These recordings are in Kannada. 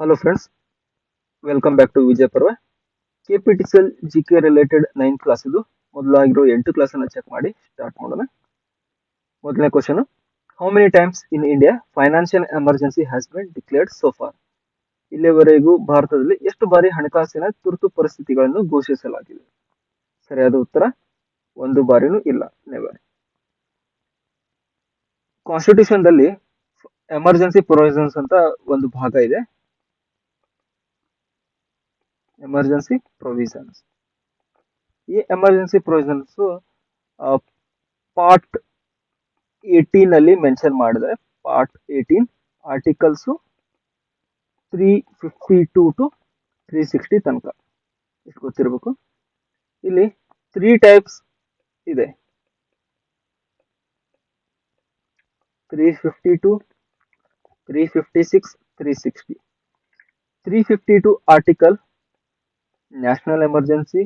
Hello friends, welcome back to Vijay Parva. KPTCL GK related 9th class ಇದು ಮೊದಲಾಗಿರೋ 8 ಕ್ಲಾಸ್ ಅನ್ನ ಚೆಕ್ ಮಾಡಿ ಸ್ಟಾರ್ಟ್ ಮಾಡೋಣ. ಮೊದಲನೇ question, how many times in India financial emergency has been declared so for? ಇಲ್ಲಿಯವರೆಗೂ ಭಾರತದಲ್ಲಿ ಎಷ್ಟು ಬಾರಿ ಹಣಕಾಸಿನ ತುರ್ತು ಪರಿಸ್ಥಿತಿಗಳನ್ನು ಘೋಷಿಸಲಾಗಿದೆ? ಸರಿಯಾದ ಉತ್ತರ ಒಂದು ಬಾರಿನೂ ಇಲ್ಲ, ನೆವರ್. ಕಾನ್ಸ್ಟಿಟ್ಯೂಷನ್ ದಲ್ಲಿ ಎಮರ್ಜೆನ್ಸಿ ಪ್ರೊವಿಷನ್ಸ್ ಅಂತ ಒಂದು ಭಾಗ ಇದೆ. ಎಮರ್ಜೆನ್ಸಿ ಪ್ರೊವಿಷನ್ಸ್, ಈ ಎಮರ್ಜೆನ್ಸಿ ಪ್ರೊವಿಷನ್ಸ್ ಪಾರ್ಟ್ 18 ಅಲ್ಲಿ ಮೆನ್ಷನ್ ಮಾಡಿದೆ. ಪಾರ್ಟ್ 18 ಆರ್ಟಿಕಲ್ಸ್ 352 ಟು 360 ತನಕ ಇಷ್ಟು ಗೊತ್ತಿರಬೇಕು. ಇಲ್ಲಿ 3 ಟೈಪ್ಸ್ ಇದೆ: 352, 356, 360. 352 article national emergency,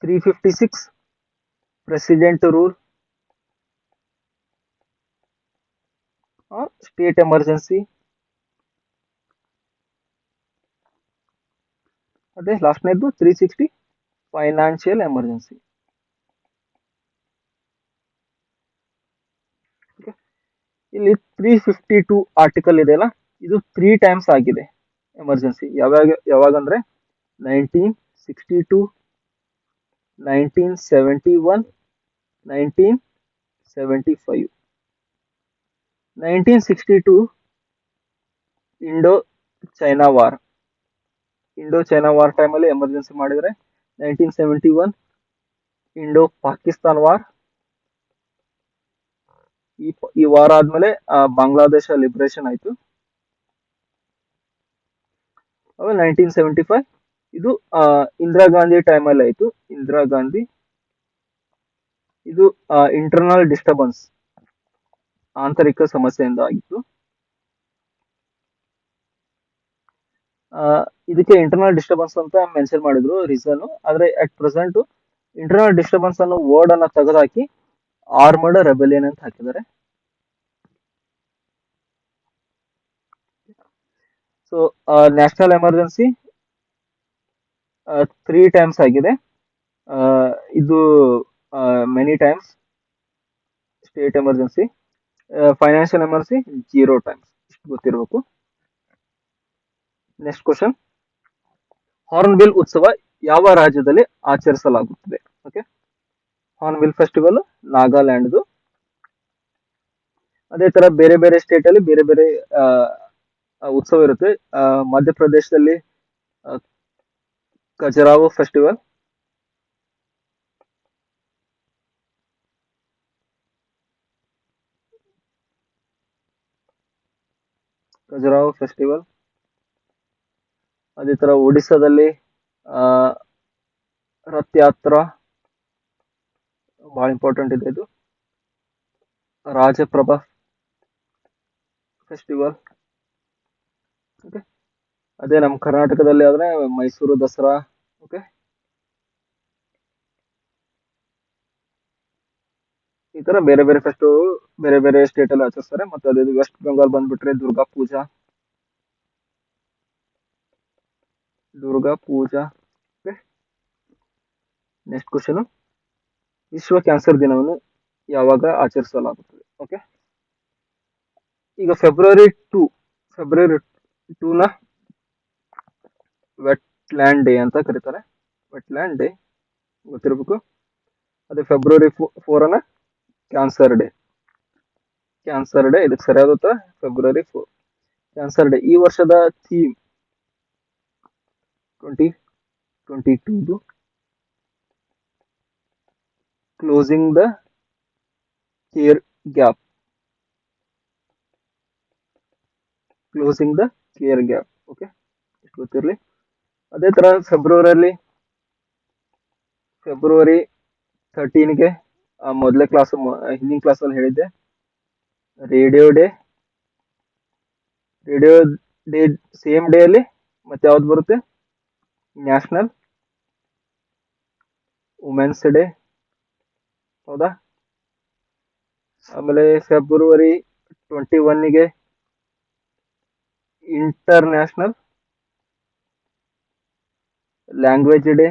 356 president rule state emergency, ಅದೇ ಲಾಸ್ಟ್ನೇದು 360 ಫೈನಾನ್ಷಿಯಲ್ ಎಮರ್ಜೆನ್ಸಿ. ಇಲ್ಲಿ 352 ಆರ್ಟಿಕಲ್ ಇದೆಯಲ್ಲ, ಇದು 3 ಟೈಮ್ಸ್ ಆಗಿದೆ ಎಮರ್ಜೆನ್ಸಿ. ಯಾವಾಗಂದ್ರೆ 1962, 1971, 1975. 1962 ಇಂಡೋ ಚೈನಾ ವಾರ್ ಟೈಮಲ್ಲಿ ಎಮರ್ಜೆನ್ಸಿ ಮಾಡಿದರೆ. 1971 ಇಂಡೋ ಪಾಕಿಸ್ತಾನ್ ವಾರ್. ಈ ವಾರ ಆದ್ಮೇಲೆ ಬಾಂಗ್ಲಾದೇಶ ಲಿಬರೇಷನ್ ಆಯ್ತು. 1975 ಇದು ಇಂದಿರಾ ಗಾಂಧಿ ಟೈಮಲ್ಲಿ ಆಯ್ತು. ಇಂದಿರಾ ಗಾಂಧಿ, ಇದು ಇಂಟರ್ನಲ್ ಡಿಸ್ಟರ್ಬೆನ್ಸ್, ಆಂತರಿಕ ಸಮಸ್ಯೆಯಿಂದ ಆಗಿತ್ತು. ಇದಕ್ಕೆ ಇಂಟರ್ನಲ್ ಡಿಸ್ಟರ್ಬೆನ್ಸ್ ಅಂತ ಮೆನ್ಷನ್ ಮಾಡಿದ್ರು ರೀಸನ್. ಆದ್ರೆ ಅಟ್ ಪ್ರೆಸೆಂಟ್ ಇಂಟರ್ನಲ್ ಡಿಸ್ಟರ್ಬೆನ್ಸ್ ಅನ್ನೋ ವರ್ಡ್ ಅನ್ನ ತೆಗೆದುಹಾಕಿ ಆರ್ಮರ್ಡ್ ರೆಬೆಲಿಯನ್ ಅಂತ ಹಾಕಿದ್ದಾರೆ. ಸೊ ನ್ಯಾಷನಲ್ ಎಮರ್ಜೆನ್ಸಿ 3 ಟೈಮ್ಸ್ ಆಗಿದೆ. ಇದು many times. State emergency, financial emergency 0 times. ಇಷ್ಟು ಗೊತ್ತಿರಬೇಕು. ನೆಕ್ಸ್ಟ್ ಕ್ವಶನ್, ಹಾರ್ನ್ಬಿಲ್ ಉತ್ಸವ ಯಾವ ರಾಜ್ಯದಲ್ಲಿ ಆಚರಿಸಲಾಗುತ್ತದೆ? ಓಕೆ, ಹಾರ್ನ್ಬಿಲ್ ಫೆಸ್ಟಿವಲ್ ನಾಗಾಲ್ಯಾಂಡ್ದು. ಅದೇ ತರ ಬೇರೆ ಬೇರೆ ಸ್ಟೇಟ್ ಅಲ್ಲಿ ಬೇರೆ ಬೇರೆ ಉತ್ಸವ ಇರುತ್ತೆ. ಮಧ್ಯಪ್ರದೇಶದಲ್ಲಿ ಖಜುರಾಹೋ ಫೆಸ್ಟಿವಲ್, ಅದೇ ತರ ಒಡಿಸ್ಸಾದಲ್ಲಿ ರಥ್ ಯಾತ್ರಾ, ಬಹಳ ಇಂಪಾರ್ಟೆಂಟ್ ಇದೆ ಇದು. ರಾಜಪ್ರಭಾ ಫೆಸ್ಟಿವಲ್. ಓಕೆ, ಅದೇ ನಮ್ಮ ಕರ್ನಾಟಕದಲ್ಲಿ ಆದ್ರೆ ಮೈಸೂರು ದಸರಾ. ಓಕೆ, ಈ ತರ ಬೇರೆ ಬೇರೆ ಫೆಸ್ಟಿವಲ್ ಬೇರೆ ಬೇರೆ ಸ್ಟೇಟ್ ಅಲ್ಲಿ ಆಚರಿಸ್ತಾರೆ. ಮತ್ತೆ ಅದೇ ವೆಸ್ಟ್ ಬೆಂಗಾಲ್ ಬಂದ್ಬಿಟ್ರೆ ದುರ್ಗಾ ಪೂಜಾ. ಓಕೆ, ನೆಕ್ಸ್ಟ್ ಕ್ವಶನ್, ವಿಶ್ವ ಕ್ಯಾನ್ಸರ್ ದಿನವನ್ನು ಯಾವಾಗ ಆಚರಿಸಲಾಗುತ್ತದೆ? ಓಕೆ, ಈಗ ಫೆಬ್ರವರಿ 2 ನ ವೆಟ್ಲ್ಯಾಂಡ್ ಡೇ ಅಂತ ಕರೀತಾರೆ. ವೆಟ್ಲ್ಯಾಂಡ್ ಡೇ ಗೊತ್ತಿರಬೇಕು. ಅದೇ ಫೆಬ್ರವರಿ 4 ನ ಕ್ಯಾನ್ಸರ್ ಡೇ. ಇದಕ್ಕೆ ಸರಿಯಾದ ಉತ್ತರ ಫೆಬ್ರವರಿ 4, ಕ್ಯಾನ್ಸರ್ ಡೇ. ಈ ವರ್ಷದ theme 2022 closing the care gap. Okay, ಇಷ್ಟು ಗೊತ್ತಿರಲಿ. ಅದೇ ತರ ಫೆಬ್ರವರಿ 13ಗೆ ಮೊದಲೇ ಕ್ಲಾಸ್ ಹಿಂದಿನ ಕ್ಲಾಸ್ ಅಲ್ಲಿ ಹೇಳಿದ್ದೆ, ರೇಡಿಯೋ ಡೇ ಸೇಮ್ ಡೇ ಅಲ್ಲಿ ಮತ್ತೆ ಯಾವ್ದು ಬರುತ್ತೆ? National women's day. ಹೌದಾ? ಆಮೇಲೆ ಫೆಬ್ರವರಿ 21ಗೆ international language day.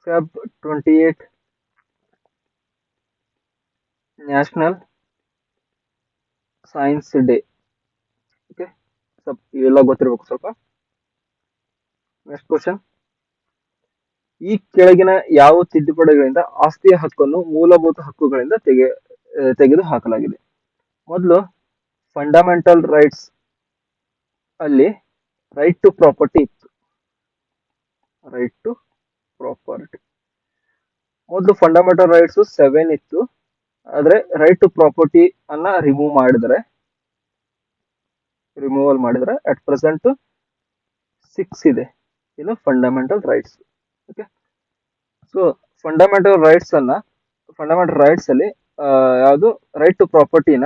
Feb 28 national science day. Okay, ಇವೆಲ್ಲ ಗೊತ್ತಿರ್ಬೇಕು ಸ್ವಲ್ಪ. ನೆಕ್ಸ್ಟ್ ಕ್ವಶನ್, ಈ ಕೆಳಗಿನ ಯಾವ ತಿದ್ದುಪಡಿಗಳಿಂದ ಆಸ್ತಿಯ ಹಕ್ಕನ್ನು ಮೂಲಭೂತ ಹಕ್ಕುಗಳಿಂದ ತೆಗೆದು ಹಾಕಲಾಗಿದೆ? ಮೊದಲು ಫಂಡಮೆಂಟಲ್ ರೈಟ್ಸ್ ಅಲ್ಲಿ ರೈಟ್ ಟು ಪ್ರಾಪರ್ಟಿ ಇತ್ತು. ರೈಟ್ ಟು ಪ್ರಾಪರ್ಟಿ ಮೊದಲು ಫಂಡಮೆಂಟಲ್ ರೈಟ್ಸ್ 7 ಇತ್ತು, ಆದ್ರೆ ರೈಟ್ ಟು ಪ್ರಾಪರ್ಟಿ ಅನ್ನ ರಿಮೂವಲ್ ಮಾಡಿದ್ರೆ ಅಟ್ ಪ್ರೆಸೆಂಟ್ 6 ಇದೆ. ಇದು fundamental rights. Okay, so fundamental rights ಅಲ್ಲಿ ಯಾವುದು ರೈಟ್ ಟು ಪ್ರಾಪರ್ಟಿನ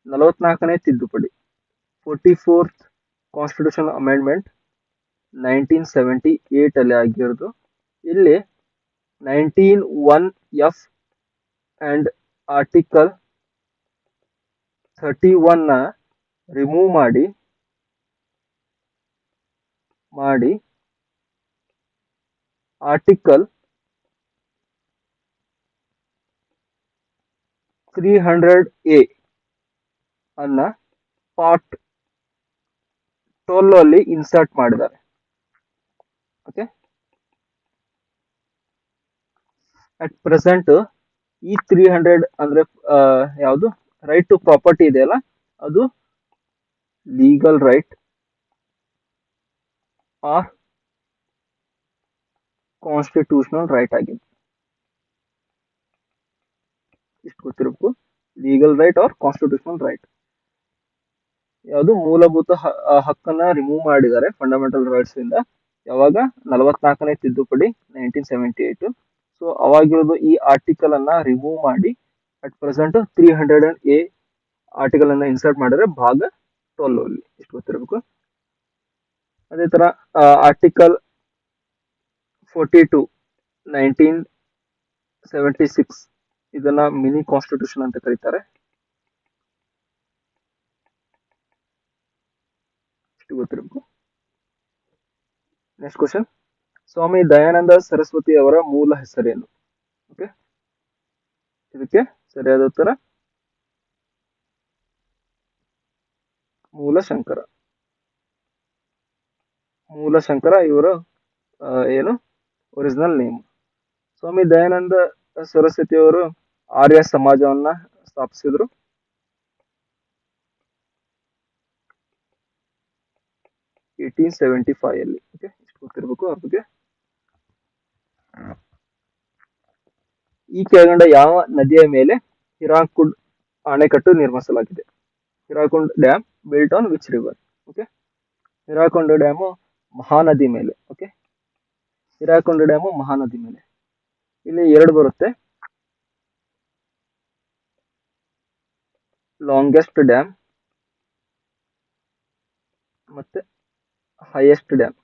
44ನೇ ತಿದ್ದುಪಡಿ 44th ಕಾನ್ಸ್ಟಿಟ್ಯೂಷನ್ ಅಮೆಂಡ್ಮೆಂಟ್ 1978 ಅಲ್ಲಿ ಆಗಿರೋದು. ಇಲ್ಲಿ 19(1)(f) ಅಂಡ್ ಆರ್ಟಿಕಲ್ 31 ನ ರಿಮೂವ್ ಮಾಡಿ ಆರ್ಟಿಕಲ್ 300A ಅನ್ನ ಪಾರ್ಟ್ 12 ಅಲ್ಲಿ ಇನ್ಸರ್ಟ್ ಮಾಡಿದ್ದಾರೆ. ಓಕೆ, ಅಟ್ ಪ್ರೆಸೆಂಟ್ ಈ 300 ಅಂದ್ರೆ ಯಾವುದು ರೈಟ್ ಟು ಪ್ರಾಪರ್ಟಿ ಇದೆಯಲ್ಲ, ಅದು legal right or constitutional right ಆಗಿದೆ. ಇಷ್ಟು ಗೊತ್ತಿರಬೇಕು. Legal right or constitutional right. ಯಾವುದು ಮೂಲಭೂತ ಹಕ್ಕನ್ನ ರಿಮೂವ್ ಮಾಡಿದ್ದಾರೆ ಫಂಡಮೆಂಟಲ್ ರೈಟ್ಸ್ ಇಂದ. ಯಾವಾಗ 44ನೇ ತಿದ್ದುಪಡಿ 1978. ಸೊ ಅವಾಗಿರೋದು ಈ ಆರ್ಟಿಕಲ್ ಅನ್ನ ರಿಮೂವ್ ಮಾಡಿ ಅಟ್ ಪ್ರೆಸೆಂಟ್ 300A ಆರ್ಟಿಕಲ್ ಅನ್ನ ಇನ್ಸರ್ಟ್ ಮಾಡಿದ್ರೆ ಭಾಗ 12 ಅಲ್ಲಿ. ಇಷ್ಟು ಗೊತ್ತಿರಬೇಕು. ಅದೇ ತರ ಆರ್ಟಿಕಲ್ 42 1976 ಇದನ್ನ ಮಿನಿ ಕಾನ್ಸ್ಟಿಟ್ಯೂಷನ್ ಅಂತ ಕರೀತಾರೆ. ಇಷ್ಟು ಗೊತ್ತಿರಬೇಕು. ನೆಕ್ಸ್ಟ್ ಕ್ವಶನ್, ಸ್ವಾಮಿ ದಯಾನಂದ ಸರಸ್ವತಿ ಅವರ ಮೂಲ ಹೆಸರೇನು? ಓಕೆ, ಇದಕ್ಕೆ ಸರಿಯಾದ ಉತ್ತರ ಮೂಲಶಂಕರ. ಇವರ ಏನು ಒರಿಜಿನಲ್ ನೇಮ್. ಸ್ವಾಮಿ ದಯಾನಂದ ಸರಸ್ವತಿ ಅವರು ಆರ್ಯ ಸಮಾಜವನ್ನ ಸ್ಥಾಪಿಸಿದ್ರು. 1875 ಅಲ್ಲಿ. ಓಕೆ, ಇಷ್ಟು ಗೊತ್ತಿರಬೇಕು ಅವ್ರ ಬಗ್ಗೆ. ಈ ಕೆಳಗಂಡ ಯಾವ ನದಿಯ ಮೇಲೆ ಹಿರಾಕುಡ್ ಅಣೆಕಟ್ಟು ನಿರ್ಮಿಸಲಾಗಿದೆ? Hirakud dam built on which river? Okay, Hirakud dam Mahanadi ಮೇಲೆ. ಓಕೆ, ಹಿರಾಕುಂಡ್ ಡ್ಯಾಮು ಮಹಾನದಿ ಮೇಲೆ. ಇಲ್ಲಿ 2 ಬರುತ್ತೆ, ಲಾಂಗೆಸ್ಟ್ ಡ್ಯಾಮ್ ಮತ್ತೆ ಹೈಯೆಸ್ಟ್ ಡ್ಯಾಮ್.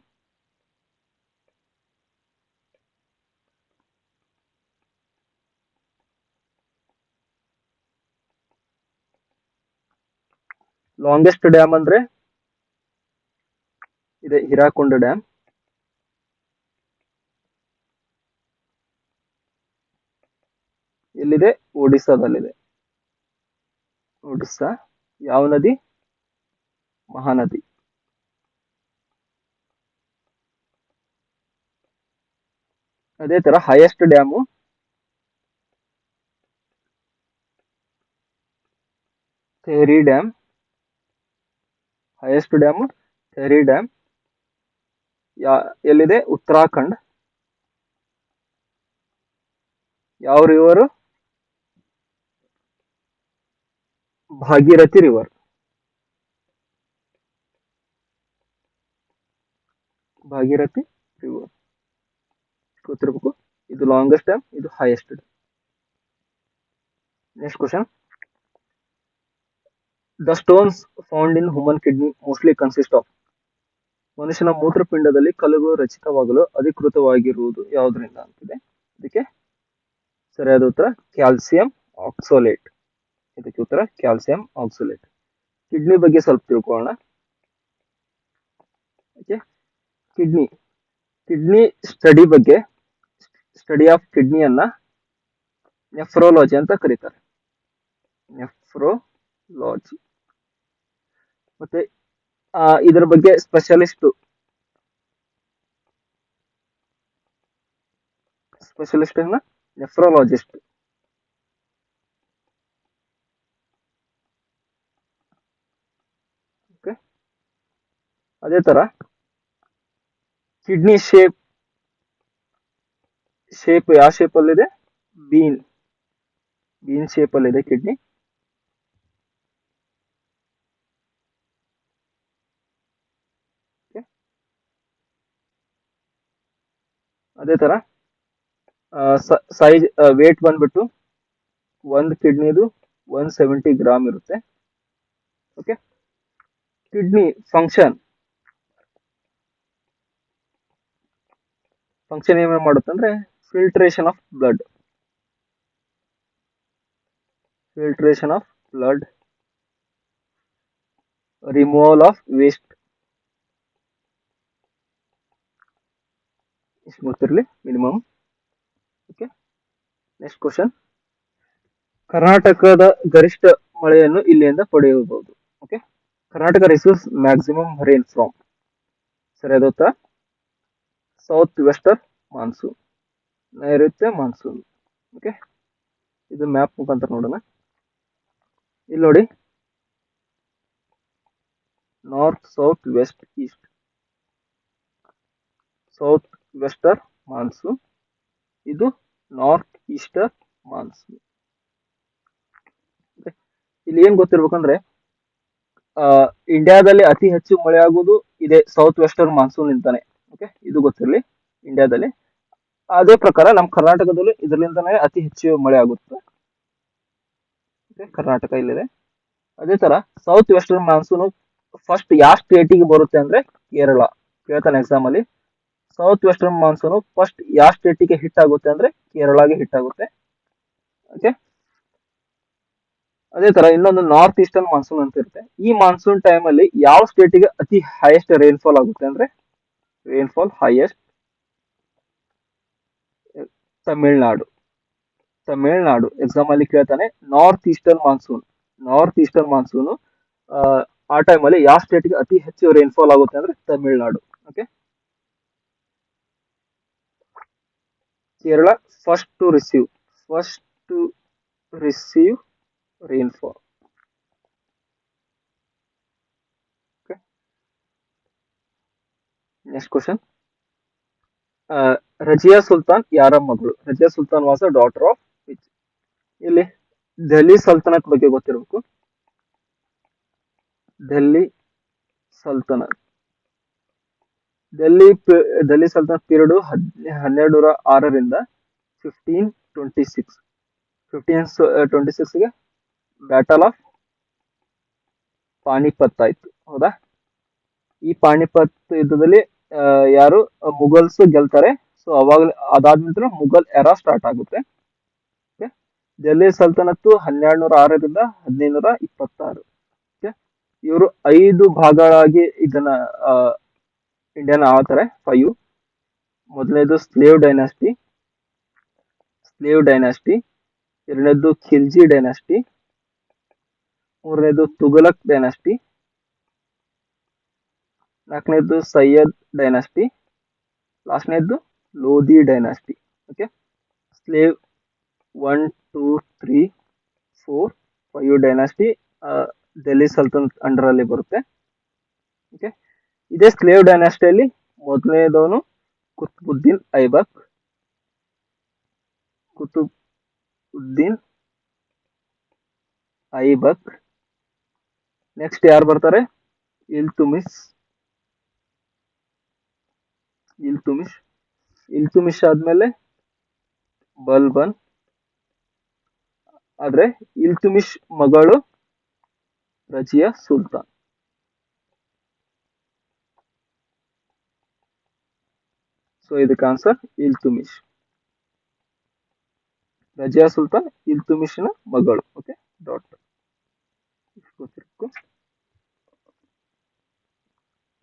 ಲಾಂಗೆಸ್ಟ್ ಡ್ಯಾಮ್ ಅಂದ್ರೆ ಇದೆ ಹಿರಾಕುಂಡ್ ಡ್ಯಾಮ್. ಎಲ್ಲಿದೆ? ಒಡಿಸ್ಸಾದಲ್ಲಿದೆ. ಒಡಿಸ್ಸಾ. ಯಾವ ನದಿ? ಮಹಾನದಿ. ಅದೇ ತರ highest dam theory dam. Highest dam theory dam ಎಲ್ಲಿದೆ? ಉತ್ತರಾಖಂಡ್. ಯಾವ river? Bhagirathi river. Bhagirathi river ಗೊತ್ತಿರಬೇಕು. ಇದು ಲಾಂಗೆಸ್ಟ್ ಡ್ಯಾಮ್, ಇದು highest dam. Next question, the stones found in human kidney mostly consist of? ಮನುಷ್ಯನ ಮೂತ್ರಪಿಂಡದಲ್ಲಿ ಕಲ್ಲುಗಳು ರಚಿತವಾಗಲು ಅಧಿಕೃತವಾಗಿರುವುದು ಯಾವುದರಿಂದ ಅಂತಿದೆ. ಇದಕ್ಕೆ ಸರಿಯಾದ ಉತ್ತರ ಕ್ಯಾಲ್ಸಿಯಂ ಆಕ್ಸೋಲೇಟ್. ಇದಕ್ಕೆ ಉತ್ತರ ಕ್ಯಾಲ್ಸಿಯಂ ಆಕ್ಸೋಲೇಟ್. ಕಿಡ್ನಿ ಬಗ್ಗೆ ಸ್ವಲ್ಪ ತಿಳ್ಕೊಳ್ಳೋಣ. ಓಕೆ, ಕಿಡ್ನಿ ಕಿಡ್ನಿ ಸ್ಟಡಿ ಬಗ್ಗೆ, ಸ್ಟಡಿ ಆಫ್ ಕಿಡ್ನಿಯನ್ನ ನೆಫ್ರೋಲಜಿ ಅಂತ ಕರೀತಾರೆ. ನೆಫ್ರೋಲಜಿ. ಮತ್ತೆ ಇದರ ಬಗ್ಗೆ ಸ್ಪೆಷಲಿಸ್ಟ್ ನೆಫ್ರೋಲಾಜಿಸ್ಟ್. ಓಕೆ, ಅದೇ ತರ ಕಿಡ್ನಿ ಶೇಪ್ ಯಾವ ಶೇಪ್ ಅಲ್ಲಿದೆ? ಬೀನ್ ಶೇಪ್ ಅಲ್ಲಿ ಇದೆ ಕಿಡ್ನಿ. ಅದೇ ತರ ಸೈಜ್ ವೇಟ್ ಬಂದ್ಬಿಟ್ಟು ಒಂದು ಕಿಡ್ನಿದು 170 ಗ್ರಾಮ್ ಇರುತ್ತೆ. ಓಕೆ, ಕಿಡ್ನಿ ಫಂಕ್ಷನ್ ಏನೇನು ಮಾಡುತ್ತೆ ಅಂದ್ರೆ filtration of blood, removal of waste. ಇಷ್ಟು ಗೊತ್ತಿರಲಿ ಮಿನಿಮಮ್. Okay, next question. ಕರ್ನಾಟಕದ ಗರಿಷ್ಠ ಮಳೆಯನ್ನು ಇಲ್ಲಿಂದ ಪಡೆಯಬಹುದು. Okay, Karnataka receives maximum rain from. ಸರಿಯಾದ ಉತ್ತರ ಸೌತ್ ವೆಸ್ಟರ್ನ್ ಮಾನ್ಸೂನ್, ನೈಋತ್ಯ ಮಾನ್ಸೂನ್. ಓಕೆ, ಇದು ಮ್ಯಾಪ್ ಮುಖಾಂತರ ನೋಡೋಣ. ಇಲ್ಲಿ ನೋಡಿ, north, south, west, east. South western monsoon, ಇದು ನಾರ್ತ್ ಈಸ್ಟರ್ನ್ ಮಾನ್ಸೂನ್. ಇಲ್ಲಿ ಏನ್ ಗೊತ್ತಿರ್ಬೇಕಂದ್ರೆ ಇಂಡಿಯಾದಲ್ಲಿ ಅತಿ ಹೆಚ್ಚು ಮಳೆ ಆಗುವುದು ಇದೆ ಸೌತ್ ವೆಸ್ಟರ್ನ್ ಮಾನ್ಸೂನ್ ಇಂತಾನೆ. ಓಕೆ, ಇದು ಗೊತ್ತಿರಲಿ ಇಂಡಿಯಾದಲ್ಲಿ. ಅದೇ ಪ್ರಕಾರ ನಮ್ಮ ಕರ್ನಾಟಕದಲ್ಲಿ ಇದರಿಂದನೇ ಅತಿ ಹೆಚ್ಚು ಮಳೆ ಆಗುತ್ತೆ. ಕರ್ನಾಟಕ ಇಲ್ಲಿದೆ. ಅದೇ ತರ ಸೌತ್ ವೆಸ್ಟರ್ನ್ ಮಾನ್ಸೂನ್ ಫಸ್ಟ್ ಯಾವ ಸ್ಟೇಟಿಗೆ ಬರುತ್ತೆ ಅಂದ್ರೆ ಕೇರಳ. ಕೇಳ್ತಾನೆ ಎಕ್ಸಾಮ್ ಅಲ್ಲಿ, ಸೌತ್ ವೆಸ್ಟರ್ನ್ ಮಾನ್ಸೂನ್ ಫಸ್ಟ್ ಯಾವ ಸ್ಟೇಟಿಗೆ ಹಿಟ್ ಆಗುತ್ತೆ ಅಂದ್ರೆ ಕೇರಳಗೆ ಹಿಟ್ ಆಗುತ್ತೆ. ಓಕೆ, ಅದೇ ತರ ಇನ್ನೊಂದು ನಾರ್ತ್ ಈಸ್ಟರ್ನ್ ಮಾನ್ಸೂನ್ ಅಂತ ಇರುತ್ತೆ. ಈ ಮಾನ್ಸೂನ್ ಟೈಮ್ ಅಲ್ಲಿ ಯಾವ ಸ್ಟೇಟಿಗೆ ಅತಿ ಹೈಯೆಸ್ಟ್ ರೈನ್ಫಾಲ್ ಆಗುತ್ತೆ ಅಂದ್ರೆ ಹೈಯೆಸ್ಟ್ ತಮಿಳ್ನಾಡು. ಎಕ್ಸಾಮ್ ಅಲ್ಲಿ ಕೇಳ್ತಾನೆ ನಾರ್ತ್ ಈಸ್ಟರ್ನ್ ಮಾನ್ಸೂನ್ ಆ ಟೈಮ್ ಅಲ್ಲಿ ಯಾವ ಸ್ಟೇಟ್ಗೆ ಅತಿ ಹೆಚ್ಚು ರೈನ್ಫಾಲ್ ಆಗುತ್ತೆ ಅಂದ್ರೆ Tamil Nadu. Okay, Kerala first to receive rainfall. Okay, next question. Razia Sultan ಯಾರ ಮಗಳು? Razia Sultan was a daughter of which? ಇಲ್ಲಿ ದೆಹಲಿ ಸಲ್ತನತ್ ಬಗ್ಗೆ ಗೊತ್ತಿರಬೇಕು. ಡೆಲ್ಲಿ ಸಲ್ತನತ್ ಪೀರಿಯಡ್ 1206 1526 ಗೆ ಬ್ಯಾಟಲ್ ಆಫ್ ಪಾಣಿಪತ್ ಆಯ್ತು. ಹೌದಾ? ಈ ಪಾಣಿಪತ್ ಯುದ್ಧದಲ್ಲಿ ಯಾರು ಮುಘಲ್ಸ್ ಗೆಲ್ತಾರೆ. ಸೊ ಅವಾಗ ಅದಾದ್ಮೇಲೆ ಮುಘಲ್ ಎರಾ ಸ್ಟಾರ್ಟ್ ಆಗುತ್ತೆ. ಡೆಲ್ಲಿ ಸಲ್ತನತ್ತು 1206 1526. ಇವರು 5 ಭಾಗಗಳಾಗಿ ಇದನ್ನ ಇಂಡಿಯಾನ ಆಳ್ತಾರೆ. 5. ಮೊದಲನೇದು ಸ್ಲೇವ್ ಡೈನಾಸ್ಟಿ, ಎರಡನೇದು ಖಿಲ್ಜಿ ಡೈನಾಸ್ಟಿ, ಮೂರನೇದು ತುಘಲಕ್ ಡೈನಾಸ್ಟಿ, ನಾಲ್ಕನೇದು ಸೈಯದ್ ಡೈನಾಸ್ಟಿ, ಲಾಸ್ಟ್ನೇದು Lodi dynasty. Okay, slave 1 2 3 4 5 dynasty Delhi ಸಲ್ತನತ್ ಅಂಡರ್ ಅಲ್ಲಿ ಬರುತ್ತೆ. ಓಕೆ, ಇದೇ ಸ್ಲೇವ್ ಡೈನಾಸ್ಟಿಯಲ್ಲಿ ಮೊದಲನೇದವನು ಕುತುಬುದ್ದೀನ್ ಐಬಕ್. ನೆಕ್ಸ್ಟ್ ಯಾರು ಬರ್ತಾರೆ? ಇಲ್ತುಮಿಶ್ ಆದ್ಮೇಲೆ ಬಲ್ಬನ್. ಆದ್ರೆ ಇಲ್ತುಮಿಶ್ ಮಗಳು ರಜಿಯಾ ಸುಲ್ತಾನ್. ಸೊ ಇದಕ್ಕೆ ಆನ್ಸರ್ ಇಲ್ತುಮಿಶ್. ರಜಿಯಾ ಸುಲ್ತಾನ್ ಇಲ್ತುಮಿಶನ ಮಗಳು. Okay, daughter.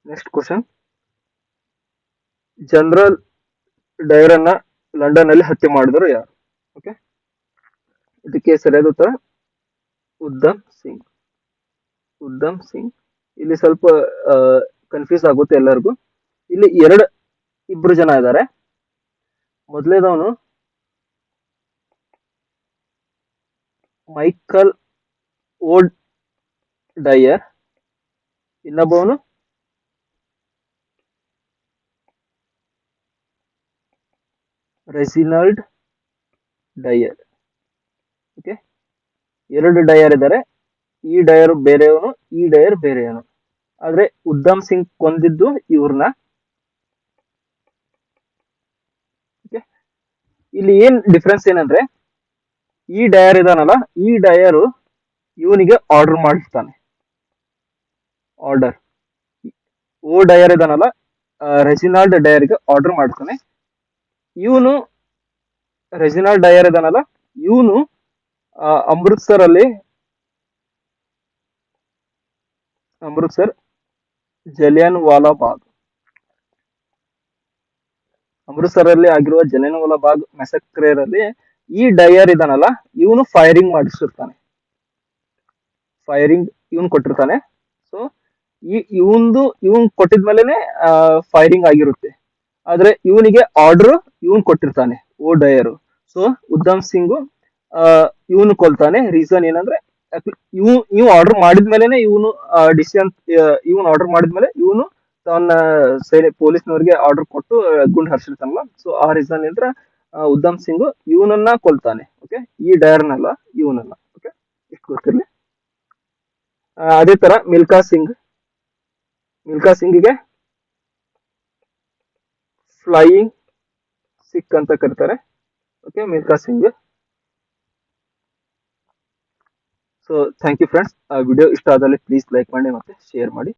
Next question, general Dyer ಅನ್ನ ಲಂಡನ್ ಅಲ್ಲಿ ಹತ್ಯೆ ಮಾಡಿದ್ರು ಯಾರು? ಓಕೆ, ಇದಕ್ಕೆ ಸರಿಯಾದ ಉತ್ತರ ಉದ್ದಮ್ ಸಿಂಗ್. ಉದ್ದಮ್ ಸಿಂಗ್. ಇಲ್ಲಿ ಸ್ವಲ್ಪ ಕನ್ಫ್ಯೂಸ್ ಆಗುತ್ತೆ ಎಲ್ಲರಿಗೂ. ಇಲ್ಲಿ ಇಬ್ರು ಜನ ಇದ್ದಾರೆ. ಮೊದಲೇದವನು ಮೈಕಲ್ ಓಡ್ ಡಯರ್, ಇನ್ನೊಬ್ಬವನು ರೆಸಿನಾಲ್ಡ್ ಡಯರ್. ಓಕೆ, ಎರಡು ಡಯರ್ ಇದ್ದಾರೆ. ಈ ಡಯರ್ ಬೇರೆಯವನು, ಈ ಡಯರ್ ಬೇರೆಯವನು. ಆದ್ರೆ ಉದ್ದಮ್ ಸಿಂಗ್ ಕೊಂದಿದ್ದು ಇವ್ರನ್ನ. ಇಲ್ಲಿ ಏನ್ ಡಿಫ್ರೆನ್ಸ್ ಏನಂದ್ರೆ, ಈ ಡಯರ್ ಇದಾನಲ್ಲ, ಈ ಡಯರು ಇವನಿಗೆ ಆರ್ಡರ್ ಮಾಡಿಸ್ತಾನೆ. ಆರ್ಡರ್. ಓ ಡಯರ್ ಇದಾನಲ್ಲ, ರೆಜಿನಾಲ್ಡ್ ಡಯರ್ಗೆ ಆರ್ಡರ್ ಮಾಡ್ತಾನೆ. ಇವನು ರೆಜಿನಾಲ್ಡ್ ಡಯರ್ ಇದಾನಲ್ಲ, ಇವನು ಅಮೃತ್ಸರ್ ಜಲಿಯನ್ ವಾಲಾ ಬಾಗ್, ಅಮೃತ್ಸರ್ ಅಲ್ಲಿ ಆಗಿರುವ ಜಲಿಯನ್ ವಾಲಾ ಬಾಗ್ ಮೆಸಕ್ರೇರ್ ಅಲ್ಲಿ ಈ ಡಯರ್ ಇದಾನಲ್ಲ, ಇವನು ಫೈರಿಂಗ್ ಮಾಡಿಸಿರ್ತಾನೆ. ಫೈರಿಂಗ್ ಇವನ್ ಕೊಟ್ಟಿರ್ತಾನೆ. ಸೊ ಇವನ್ ಕೊಟ್ಟಿದ್ಮೇಲೆನೆ ಫೈರಿಂಗ್ ಆಗಿರುತ್ತೆ. ಆದ್ರೆ ಇವನಿಗೆ ಆರ್ಡರ್ ಇವನ್ ಕೊಟ್ಟಿರ್ತಾನೆ, ಓ ಡಯರು. ಸೊ ಉದ್ದಮ್ ಸಿಂಗು ಇವನು ಕೊಲ್ತಾನೆ. ರೀಸನ್ ಏನಂದ್ರೆ, ಇವ್ ಆರ್ಡರ್ ಮಾಡಿದ್ಮೇಲೆನೆ ಇವನು ಆರ್ಡರ್ ಮಾಡಿದ್ಮೇಲೆ ಇವನು ತನ್ನ ಪೊಲೀಸ್ನವ್ರಿಗೆ ಆರ್ಡರ್ ಕೊಟ್ಟು ಗುಂಡ್ ಹರ್ಸಿರ್ತಾನಲ್ಲ. ಸೊ ಆ ರೀಸನ್ ಇದ್ರೆ ಉದ್ದಮ್ ಸಿಂಗ್ ಇವನನ್ನ ಕೊಲ್ತಾನೆ. ಓಕೆ, ಈ ಡಯರ್ನಲ್ಲ, ಇವನನ್ನ. ಓಕೆ, ಇಷ್ಟು ಗೊತ್ತಿರ್ಲಿ. ಅದೇ ತರ ಮಿಲ್ಕಾ ಸಿಂಗ್ಗೆ ಫ್ಲೈಯಿಂಗ್ ಸಿಕ್ ಅಂತ ಕರೀತಾರೆ. Okay, Milkha Singh. So thank you friends. Video ಇಷ್ಟ ಆದಲ್ಲಿ ಪ್ಲೀಸ್ ಲೈಕ್ ಮಾಡಿ ಮತ್ತೆ ಶೇರ್ ಮಾಡಿ.